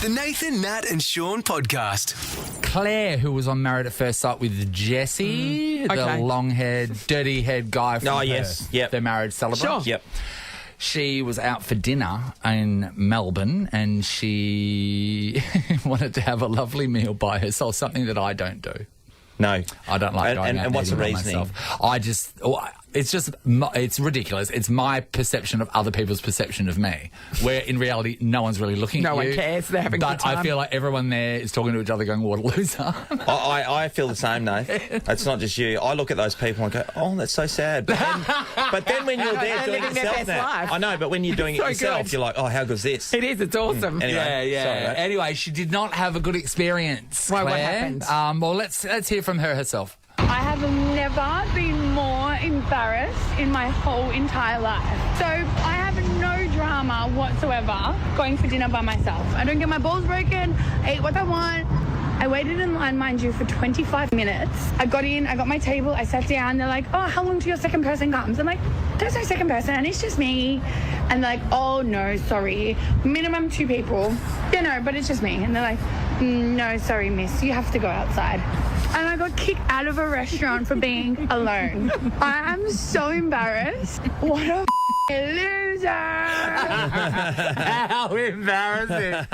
The Nathan, Nat and Shaun podcast. Claire, who was on Married at First Sight with Jesse, the long-haired, dirty-haired guy from Perth, their marriage celebrant. Sure. Yep. She was out for dinner in Melbourne and she wanted to have a lovely meal by herself, something that I don't do. No. I don't like going out and what's the eating by reasoning? myself. It's ridiculous. It's my perception of other people's perception of me, where in reality, no one's really looking at you. No one cares. They're having a good time. But I feel like everyone there is talking to each other going, what a loser. I feel the same, Nate. It's not just you. I look at those people and go, oh, that's so sad. But then when you're there doing it yourself now, I know, but when you're doing it yourself, you're like, oh, how good's this? It is. It's awesome. Anyway, sorry, mate. Anyway, she did not have a good experience. Why, Claire. what happened? Well, let's hear from her herself. I have never been more embarrassed in my whole entire life. So I have no drama whatsoever going for dinner by myself. I don't get my balls broken. I ate what I want. I waited in line, mind you, for 25 minutes. I got in, I got my table, I sat down. They're like, oh, how long till your second person comes? I'm like, there's no second person, it's just me. And they're like, oh, no, sorry. Minimum 2 people. Yeah, no, but it's just me. And they're like, no, sorry, miss, you have to go outside. And I got kicked out of a restaurant for being alone. I am so embarrassed. What a loser. How embarrassing.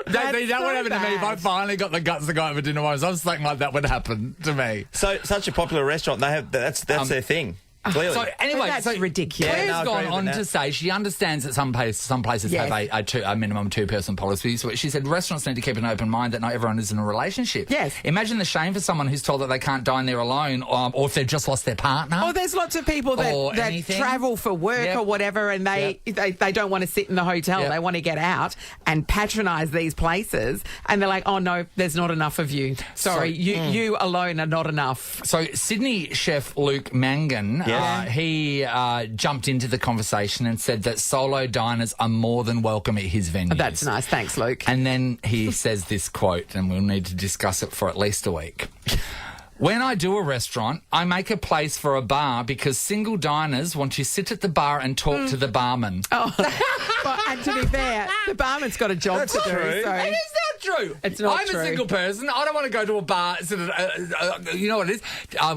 That would happen to me if I finally got the guts to go out for dinner by myself. Something like that would happen to me. So, such a popular restaurant, they have that's their thing. Clearly. So anyway, that's ridiculous. Claire's gone on to say she understands that some places have a minimum 2-person policy. So she said restaurants need to keep an open mind that not everyone is in a relationship. Yes. Imagine the shame for someone who's told that they can't dine there alone, or if they've just lost their partner. Oh, there's lots of people that travel for work or whatever, and they don't want to sit in the hotel. They want to get out and patronise these places, and they're like, oh no, there's not enough of you. Sorry, you alone are not enough. So Sydney chef Luke Mangan. He jumped into the conversation and said that solo diners are more than welcome at his venues. That's nice. Thanks, Luke. And then he says this quote, and we'll need to discuss it for at least a week. When I do a restaurant, I make a place for a bar because single diners want to sit at the bar and talk to the barman. Oh, well, and to be fair, the barman's got a job to do. True. So. It is not true. It's not I'm true. a single person. I don't want to go to a bar. You know what it is?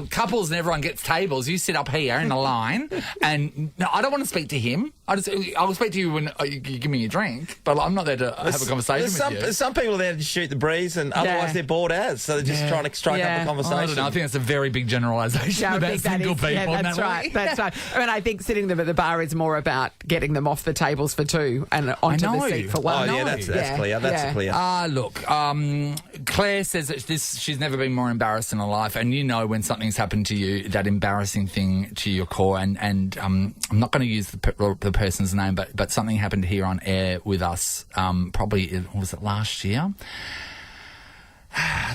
Couples and everyone gets tables. You sit up here in a line, and I don't want to speak to him. I'll speak to you when you give me a drink, but I'm not there to have a conversation with you. Some people are there to shoot the breeze, and otherwise they're bored as, so they're just trying to strike up a conversation. I don't know. I think that's a very big generalisation about single people. Yeah, that's right. That's right. I mean, I think sitting them at the bar is more about getting them off the tables for 2 and onto the seat for 1. Oh, yeah, that's clear. That's clear. Look, Claire says that she's never been more embarrassed in her life, and you know when something's happened to you, that embarrassing thing to your core, and I'm not going to use the person's name, but something happened here on air with us, probably, was it last year?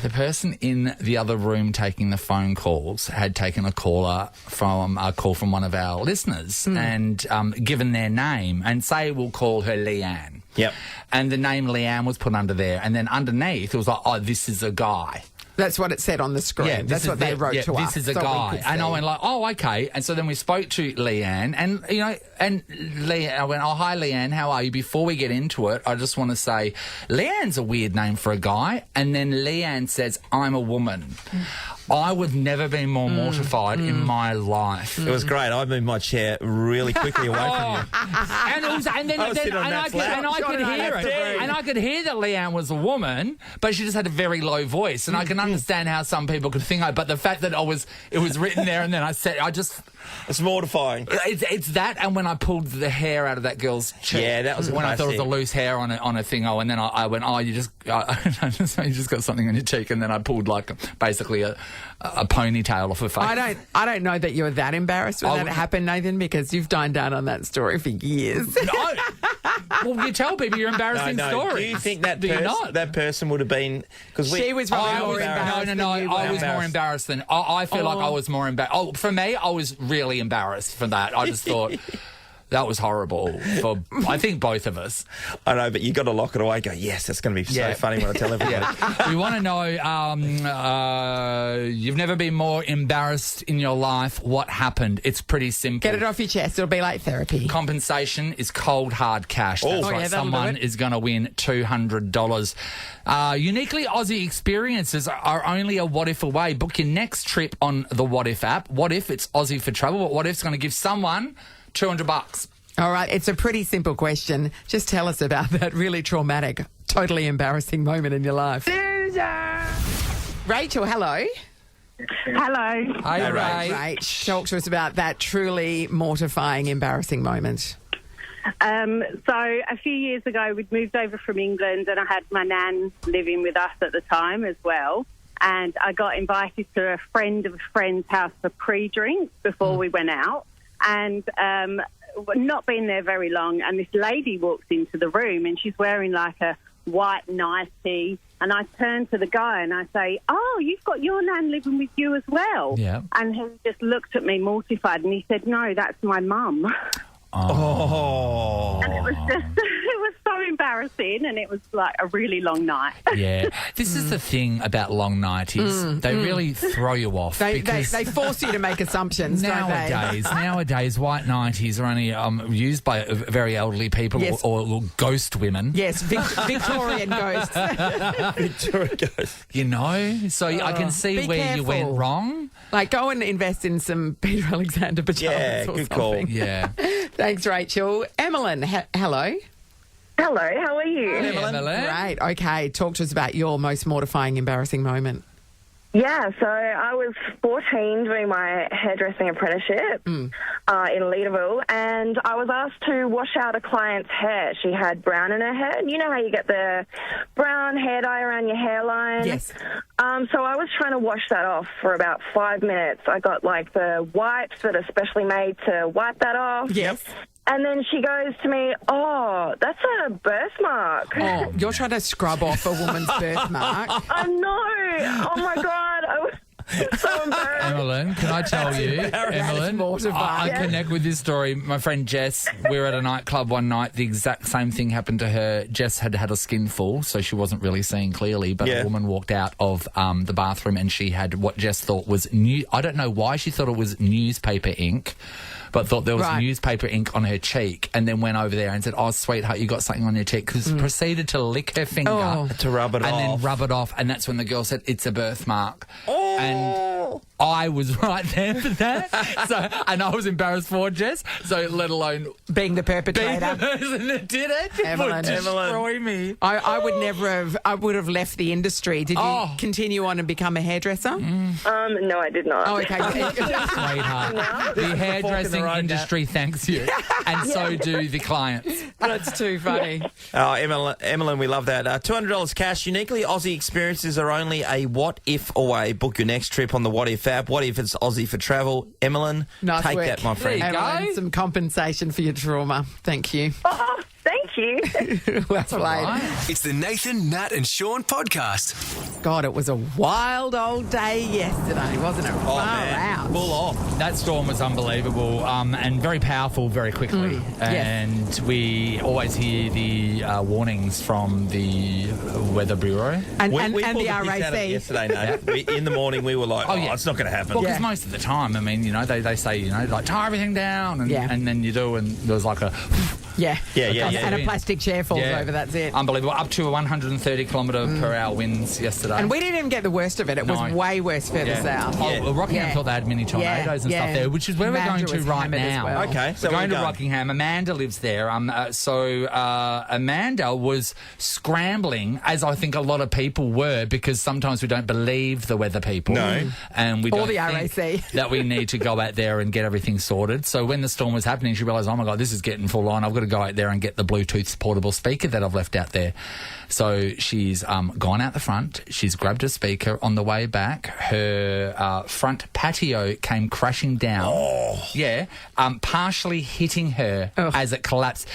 The person in the other room taking the phone calls had taken a call from one of our listeners and given their name, and say we'll call her Leanne. Yep. And the name Leanne was put under there, and then underneath it was like, oh, this is a guy. That's what it said on the screen. Yeah, that's what they wrote to us. This is a guy. And I went like, oh, okay. And so then we spoke to Leanne, and, I went, oh, hi, Leanne, how are you? Before we get into it, I just want to say, Leanne's a weird name for a guy. And then Leanne says, I'm a woman. I would never be more mortified in my life. It was great. I moved my chair really quickly away from you. And I could hear that Leanne was a woman, but she just had a very low voice, and I can understand how some people could think. But the fact that it was written there, and then it's mortifying. It's that, and when I pulled the hair out of that girl's cheek. Yeah, that was when I thought it was a loose hair on a thing. And then I went, oh, you just got something on your cheek, and then I pulled basically a ponytail off her face. I don't know that you were that embarrassed when that happened, Nathan, because you've dined down on that story for years. No. Well, you tell people your embarrassing stories. Do you think that person would have been... Because she was probably more embarrassed. No. I was more embarrassed than... I feel like I was more embarrassed. Oh, for me, I was really embarrassed for that. I just thought... That was horrible for, I think, both of us. I know, but you got to lock it away. Go, yes, that's going to be so funny when I tell everybody. We want to know, you've never been more embarrassed in your life. What happened? It's pretty simple. Get it off your chest. It'll be like therapy. Compensation is cold, hard cash. That's right. Yeah, someone is going to win $200. Uniquely Aussie experiences are only a what if away. Book your next trip on the What If app. What if it's Aussie for travel? But what if's going to give someone $200? All right, it's a pretty simple question. Just tell us about that really traumatic, totally embarrassing moment in your life. Loser! Rachel, hello. Hello. Hi, Ray. Rach, talk to us about that truly mortifying, embarrassing moment. So a few years ago, we'd moved over from England and I had my nan living with us at the time as well. And I got invited to a friend of a friend's house for pre-drinks before we went out. And not been there very long, and this lady walks into the room and she's wearing like a white nightie. And I turn to the guy and I say, "Oh, you've got your nan living with you as well?" Yeah. And he just looked at me mortified and he said, "No, that's my mum." Oh. And it was just, it was so embarrassing, and it was like a really long night. Yeah. This is the thing about long nighties. They really throw you off. They because force you to make assumptions, don't they? Nowadays, white nighties are only used by very elderly people or ghost women. Yes, Victorian ghosts. Victoria goes. You know? So I can see Be where careful. you went wrong. Like, go and invest in some Peter Alexander pajamas Yeah, or good something. call. Yeah. Thanks, Rachel. Emmeline, hello. Hello, how are you? Emmeline. Great. Okay, talk to us about your most mortifying, embarrassing moment. Yeah, so I was 14 doing my hairdressing apprenticeship in Leederville, and I was asked to wash out a client's hair. She had brown in her hair. You know how you get the brown hair dye around your hairline? Yes. So I was trying to wash that off for about 5 minutes. I got like the wipes that are specially made to wipe that off. Yes. And then she goes to me, "Oh, that's a birthmark." Oh, you're trying to scrub off a woman's birthmark. I know. Oh, my God. I was so embarrassed. Emmeline, can I tell you, Emmeline, I connect with this story. My friend Jess, we were at a nightclub one night. The exact same thing happened to her. Jess had had a skinful, so she wasn't really seeing clearly, but a woman walked out of the bathroom and she had what Jess thought was I don't know why she thought it was newspaper ink, but thought there was newspaper ink on her cheek, and then went over there and said, "Oh, sweetheart, you got something on your cheek," because proceeded to lick her finger To rub it off. and then rub it off, and that's when the girl said, "It's a birthmark." And I was right there for that. And I was embarrassed for Jess, so let alone Being the perpetrator. being the person that did it. Emmeline. Would destroy me. I would never have. I would have left the industry. Did you continue on and become a hairdresser? No, I did not. Oh, okay. Sweetheart, the hairdressing industry thanks you, and so do the clients. That's too funny. Oh, Emmeline, we love that. $200 cash. Uniquely Aussie experiences are only a what if away. Book your next trip on the What If app. What if it's Aussie for travel? Emmeline, Nice take work. that, my friend. There you Emmeline, go. some compensation for your trauma. Thank you. Oh, thank you. Well played. Right. It's the Nathan, Nat and Shaun podcast. God, it was a wild old day yesterday, wasn't it? Oh, man. Full on. That storm was unbelievable and very powerful very quickly. And we always hear the warnings from the Weather Bureau. And We the pulled the piss out of it RAC. yesterday, Nate. In the morning, we were like, it's not going to happen. Well, because most of the time, I mean, you know, they say, you know, like, tie everything down, and then you do, and there was like a... Yeah. Yeah. And a plastic chair falls over, that's it. Unbelievable. Up to 130 kilometre per hour winds yesterday. And we didn't even get the worst of it. It was way worse further south. Oh, well, Rockingham Yeah. thought they had mini tornadoes and stuff there, which is where we're going to was right hammered as now. well. Okay, so we're going to we're going. Rockingham. Amanda lives there. So Amanda was scrambling, as I think a lot of people were, because sometimes we don't believe the weather people. No. And we Or don't the think RAC. that we need to go out there and get everything sorted. So when the storm was happening, she realised, oh my God, this is getting full on. I've got to go out there and get the Bluetooth portable speaker that I've left out there. So she's gone out the front. She's grabbed a speaker. On the way back, her front patio came crashing down. Yeah, partially hitting her as it collapsed.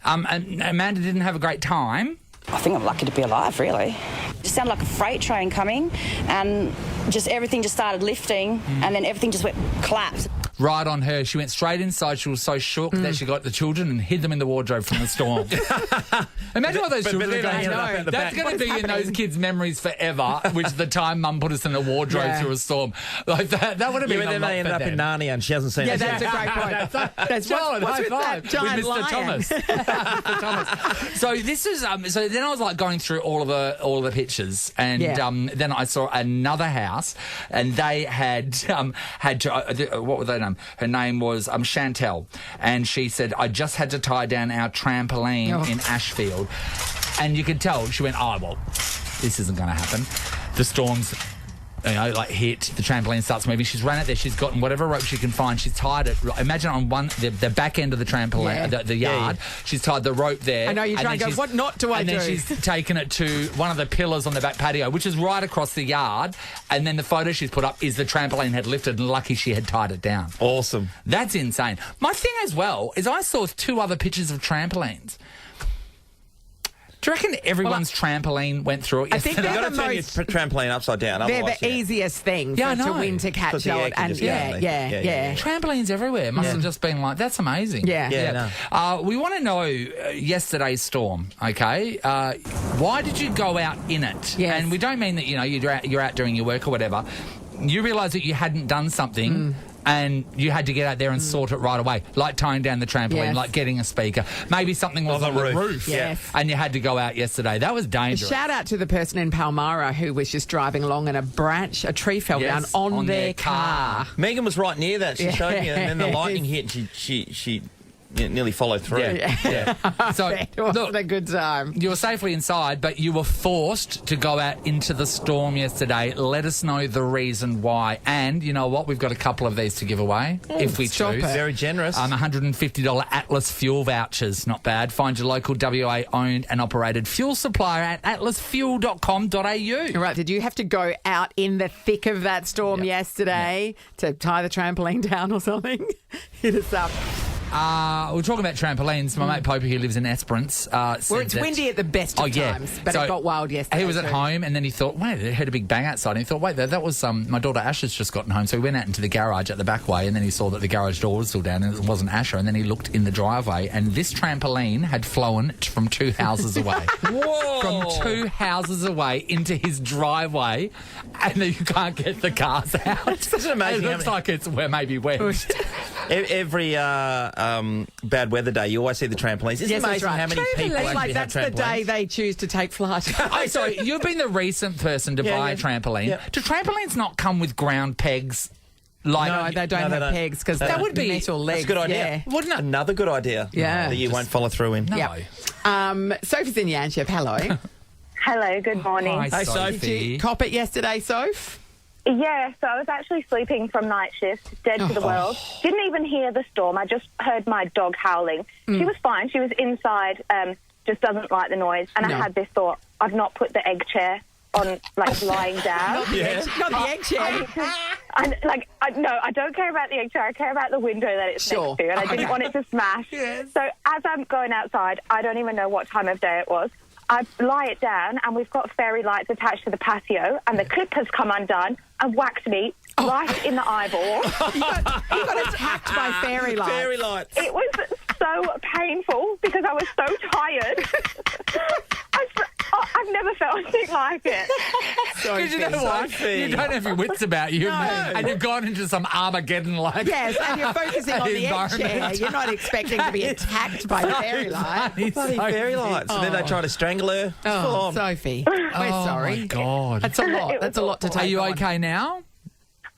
And Amanda didn't have a great time. I think I'm lucky to be alive, really. It just sounded like a freight train coming, and just everything just started lifting, and then everything just went collapsed. right on her. She went straight inside. She was so shook that she got the children and hid them in the wardrobe from the storm. Imagine what those children are going through. That's going to be in those kids' memories forever, which is the time Mum put us in a wardrobe through a storm. Like that would have been a then lot they ended for up them. in Narnia and she hasn't seen it. Yeah, that's a great point. That's John, what's high with five that giant with Mr. lion? Thomas. Mr. Thomas. So this is so then I was like going through all of the pictures, and then I saw another house, and they had what were they name? Her name was Chantel, and she said, I just had to tie down our trampoline in Ashfield, and you could tell she went, oh well, this isn't going to happen. The storm's hit, the trampoline starts moving. She's run out there. She's gotten whatever rope she can find. She's tied it. Imagine on the back end of the trampoline, the yard. Yeah. She's tied the rope there. I know you're trying to go, what knot do I do? And then she's taken it to one of the pillars on the back patio, which is right across the yard. And then the photo she's put up is the trampoline had lifted, and lucky she had tied it down. Awesome. That's insane. My thing as well is I saw 2 other pictures of trampolines. Do you reckon everyone's trampoline went through it yesterday? I think you've got to turn your trampoline upside down. They're the easiest thing to win to catch on. And Trampolines everywhere. Must have just been like, that's amazing. Yeah. No. We want to know yesterday's storm, okay? Why did you go out in it? Yes. And we don't mean that, you're out doing your work or whatever. You realise that you hadn't done something... And you had to get out there and sort it right away, like tying down the trampoline, like getting a speaker. Maybe something was on the roof. Yes. And you had to go out yesterday. That was dangerous. Shout out to the person in Palmyra who was just driving along and a tree fell down on their car. Megan was right near that. She showed me, and then the lightning hit and she nearly followed through. Yeah. So it wasn't a good time. You were safely inside, but you were forced to go out into the storm yesterday. Let us know the reason why. And you know what? We've got a couple of these to give away if we choose. Very generous. $150 Atlas fuel vouchers. Not bad. Find your local WA owned and operated fuel supplier at atlasfuel.com.au. Right. Did you have to go out in the thick of that storm yesterday to tie the trampoline down or something? Hit us up. We're talking about trampolines. My mate Popey, who lives in Esperance, where it's windy at the best of times, but it got wild yesterday. He was at home, and then he thought, wait, they heard a big bang outside. And he thought, wait, that was my daughter Asher's just gotten home. So he went out into the garage at the back way, and then he saw that the garage door was still down, and it wasn't Asher. And then he looked in the driveway, and this trampoline had flown from 2 houses away. Whoa! From 2 houses away into his driveway, and then you can't get the cars out. Isn't it amazing? It looks like it's maybe wet. Every bad weather day, you always see the trampolines. Isn't it amazing how many people actually that's have trampolines? the day they choose to take flight. Oh, sorry, you've been the recent person to buy a trampoline. Yeah. Do trampolines not come with ground pegs? No, they don't have pegs because that would be metal legs. That's a good idea. Wouldn't it? Another good idea that you won't follow through in. No. Yep. Sophie's in Yanchep. Hello. Hello, good morning. Hi, Sophie. Did you cop it yesterday, Soph? Yeah, so I was actually sleeping from night shift, dead to the world. Didn't even hear the storm. I just heard my dog howling. She was fine. She was inside, just doesn't like the noise. And I had this thought, I've not put the egg chair on, lying down. Not the egg chair. I don't care about the egg chair. I care about the window that it's next to. And I didn't want it to smash. Yes. So as I'm going outside, I don't even know what time of day it was. I lie it down, and we've got fairy lights attached to the patio, and the clip has come undone and whacked me right in the eyeball. You got attacked by fairy lights. Fairy lights. It was so painful because I was so tired. I've never felt anything like it. Because you know what? You don't have your wits about you, and you've gone into some Armageddon Yes, and you're focusing on the egg chair. You're not expecting to be attacked by fairy lights. Bloody fairy lights. And then they try to strangle her. Oh, Sophie, we're sorry. Oh, my God. That's a lot. That's a lot to take. Are you on. okay now?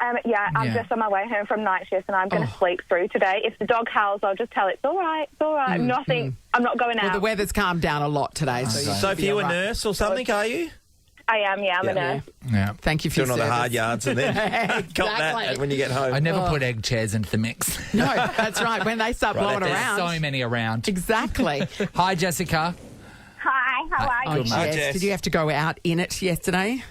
I'm just on my way home from night shift, and I'm going to sleep through today. If the dog howls, I'll just tell it, it's all right, it's all right. Nothing. I'm not going out. Well, the weather's calmed down a lot today. Sophie, you a nurse or something, are you? I am, I'm a nurse. Yeah. Thank you for your doing all the service. hard yards and then got that when you get home. I never put egg chairs into the mix. No, that's right. When they start blowing around. There's so many around. Exactly. Hi, Jessica. Hi, how are you? Jess. Did you have to go out in it yesterday?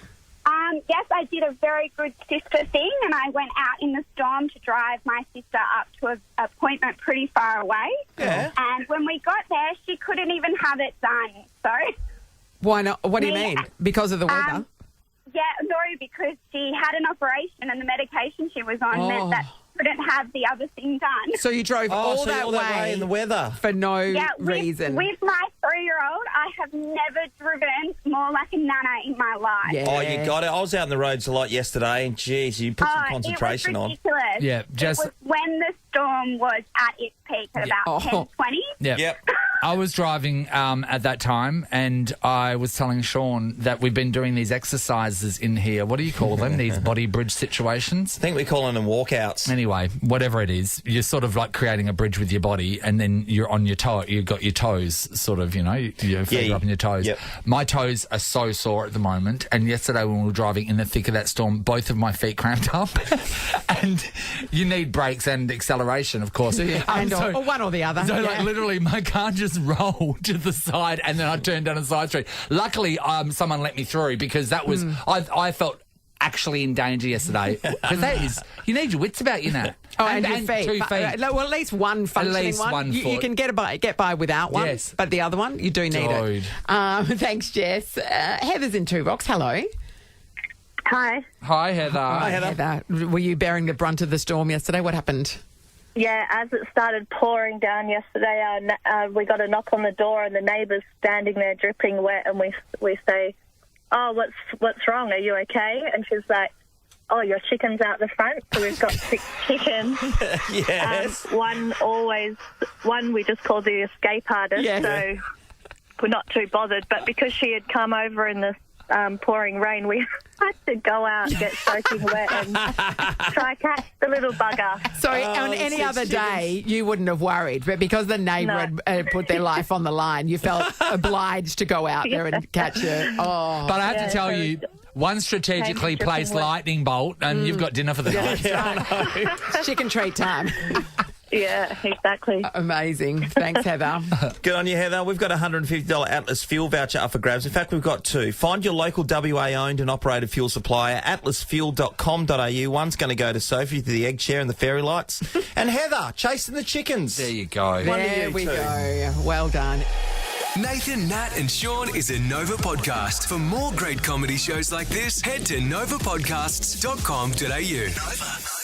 Yes, I did a very good sister thing, and I went out in the storm to drive my sister up to an appointment pretty far away. Yeah. And when we got there, she couldn't even have it done. So. Why not? What do you mean? Because of the weather? Yeah, no, because she had an operation and the medication she was on meant that couldn't have the other thing done. So you drove all that way in the weather for no reason. With my 3-year-old, I have never driven more like a nana in my life. Yeah. Oh, you got it. I was out in the roads a lot yesterday, and geez, you put some concentration on. It was ridiculous. Yeah, it was when the storm was at its peak at about 10:20. Yeah. Yep. I was driving at that time, and I was telling Sean that we've been doing these exercises in here. What do you call them? These body bridge situations? I think we're calling them walkouts. Anyway, whatever it is, you're sort of like creating a bridge with your body, and then you're on your toe. You've got your toes, sort of, your feet are up on your toes. Yep. My toes are so sore at the moment, and yesterday when we were driving in the thick of that storm, both of my feet cramped up, and you need brakes and acceleration, of course. Or one or the other. So, like, literally, my car just rolled to the side, and then I turned down a side street. Luckily, someone let me through, because that was I felt actually in danger yesterday. Because that is, you need your wits about you, Nat. Oh, and your feet. 2 feet. Well, at least one functioning one. You can get by without one, yes. But the other one, you do need it. Thanks, Jess. Heather's in Toolbox. Hello. Hi. Hi, Heather. Hi, Heather. Were you bearing the brunt of the storm yesterday? What happened? Yeah, as it started pouring down yesterday, we got a knock on the door, and the neighbour's standing there dripping wet, and we say, "Oh, what's wrong? Are you okay?" And she's like, "Oh, your chicken's out the front." So we've got 6 chickens. Yes. One we just call the escape artist, so we're not too bothered. But because she had come over in the pouring rain, we had to go out and get soaking wet and try catch the little bugger. So on any other day, you wouldn't have worried, but because the neighbour had put their life on the line, you felt obliged to go out there and catch it. Oh, but I have to tell you, one strategically placed lightning bolt, and you've got dinner for the night. It's chicken treat time. Yeah, exactly. Amazing. Thanks, Heather. Good on you, Heather. We've got a $150 Atlas fuel voucher up for grabs. In fact, we've got 2. Find your local WA-owned and operated fuel supplier, atlasfuel.com.au. One's going to go to Sophie to the egg chair and the fairy lights. And Heather, chasing the chickens. There you go. There we go. Well done. Nathan, Nat and Sean is a Nova podcast. For more great comedy shows like this, head to novapodcasts.com.au. Nova.